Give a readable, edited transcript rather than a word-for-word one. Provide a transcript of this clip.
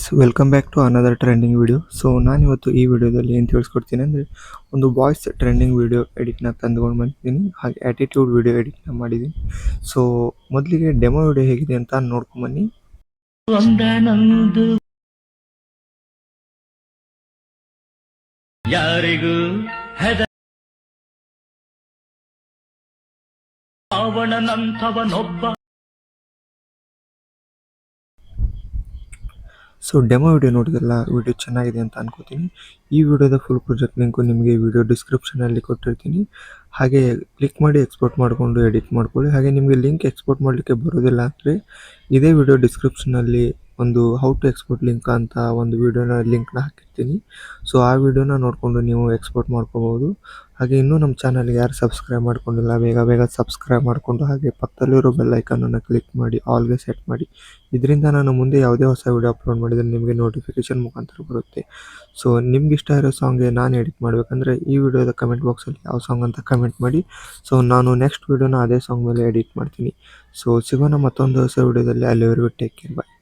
Friends, welcome back to another trending video. So ನಾನು ಇವತ್ತು ಈ ವಿಡಿಯೋದಲ್ಲಿ ಏನು ತಿಳಿಸ್ಕೊಡ್ತೀನಿ ಅಂದರೆ, ಒಂದು ವಾಯ್ಸ್ ಟ್ರೆಂಡಿಂಗ್ ವಿಡಿಯೋ ಎಡಿಟ್ನ ತಂದುಕೊಂಡು ಬಂದಿದ್ದೀನಿ. ಹಾಗೆ ಆ್ಯಟಿಟ್ಯೂಡ್ ವಿಡಿಯೋ ಎಡಿಟ್ನ ಮಾಡಿದ್ದೀನಿ. ಸೊ ಮೊದಲಿಗೆ ಡೆಮೋ ವಿಡಿಯೋ ಹೇಗಿದೆ ಅಂತ ನೋಡ್ಕೊಂಬನ್ನಿ. ಯಾರಿಗೂ ಅವನಂಥವನೊಬ್ಬ. ಸೊ ಡೆಮೋ ವಿಡಿಯೋ ನೋಡಿದ್ರಲ್ಲ, ವಿಡಿಯೋ ಚೆನ್ನಾಗಿದೆ ಅಂತ ಅನ್ಕೋತೀನಿ. ಈ ವಿಡಿಯೋದ ಫುಲ್ ಪ್ರಾಜೆಕ್ಟ್ ಲಿಂಕು ನಿಮಗೆ ವಿಡಿಯೋ ಡಿಸ್ಕ್ರಿಪ್ಷನಲ್ಲಿ ಕೊಟ್ಟಿರ್ತೀನಿ. ಹಾಗೆ ಕ್ಲಿಕ್ ಮಾಡಿ ಎಕ್ಸ್ಪೋರ್ಟ್ ಮಾಡಿಕೊಂಡು ಎಡಿಟ್ ಮಾಡ್ಕೊಳ್ಳಿ. ಹಾಗೆ ನಿಮಗೆ ಲಿಂಕ್ ಎಕ್ಸ್ಪೋರ್ಟ್ ಮಾಡಲಿಕ್ಕೆ ಬರೋದಿಲ್ಲ ಅಂದರೆ ಇದೇ ವಿಡಿಯೋ ಡಿಸ್ಕ್ರಿಪ್ಷನಲ್ಲಿ ಒಂದು ಹೌ ಟು ಎಕ್ಸ್ಪೋರ್ಟ್ ಲಿಂಕ್ ಅಂತ ಒಂದು ವಿಡಿಯೋನ ಲಿಂಕ್ನ ಹಾಕಿರ್ತೀನಿ. ಸೊ ಆ ವಿಡಿಯೋನ ನೋಡಿಕೊಂಡು ನೀವು ಎಕ್ಸ್ಪೋರ್ಟ್ ಮಾಡ್ಕೋಬೋದು. ಹಾಗೆ ಇನ್ನೂ ನಮ್ಮ ಚಾನಲ್ಗೆ ಯಾರು ಸಬ್ಸ್ಕ್ರೈಬ್ ಮಾಡ್ಕೊಂಡಿಲ್ಲ, ಬೇಗ ಬೇಗ ಸಬ್ಸ್ಕ್ರೈಬ್ ಮಾಡಿಕೊಂಡು ಹಾಗೆ ಪಕ್ಕದಲ್ಲಿರೋ ಬೆಲ್ ಐಕನನ್ನು ಕ್ಲಿಕ್ ಮಾಡಿ ಆಲ್ಗೆ ಸೆಟ್ ಮಾಡಿ. ಇದರಿಂದ ನಾನು ಮುಂದೆ ಯಾವುದೇ ಹೊಸ ವಿಡಿಯೋ ಅಪ್ಲೋಡ್ ಮಾಡಿದರೆ ನಿಮಗೆ ನೋಟಿಫಿಕೇಶನ್ ಮುಖಾಂತರ ಬರುತ್ತೆ. ಸೊ ನಿಮ್ಗೆ ಇಷ್ಟ ಇರೋ ಸಾಂಗ್ಗೆ ನಾನು ಎಡಿಟ್ ಮಾಡಬೇಕಂದ್ರೆ ಈ ವಿಡಿಯೋದ ಕಮೆಂಟ್ ಬಾಕ್ಸಲ್ಲಿ ಯಾವ ಸಾಂಗ್ ಅಂತ ಕಮೆಂಟ್ ಮಾಡಿ. ಸೊ ನಾನು ನೆಕ್ಸ್ಟ್ ವಿಡಿಯೋನ ಅದೇ ಸಾಂಗ್ ಮೇಲೆ ಎಡಿಟ್ ಮಾಡ್ತೀನಿ. ಸೊ ಸಿಗೋಣ ಮತ್ತೊಂದು ಹೊಸ ವಿಡಿಯೋದಲ್ಲಿ. ಅಲ್ಲಿವರೆಗೂ ಟೇಕ್ ಕೇರ್, ಬಾಯ್.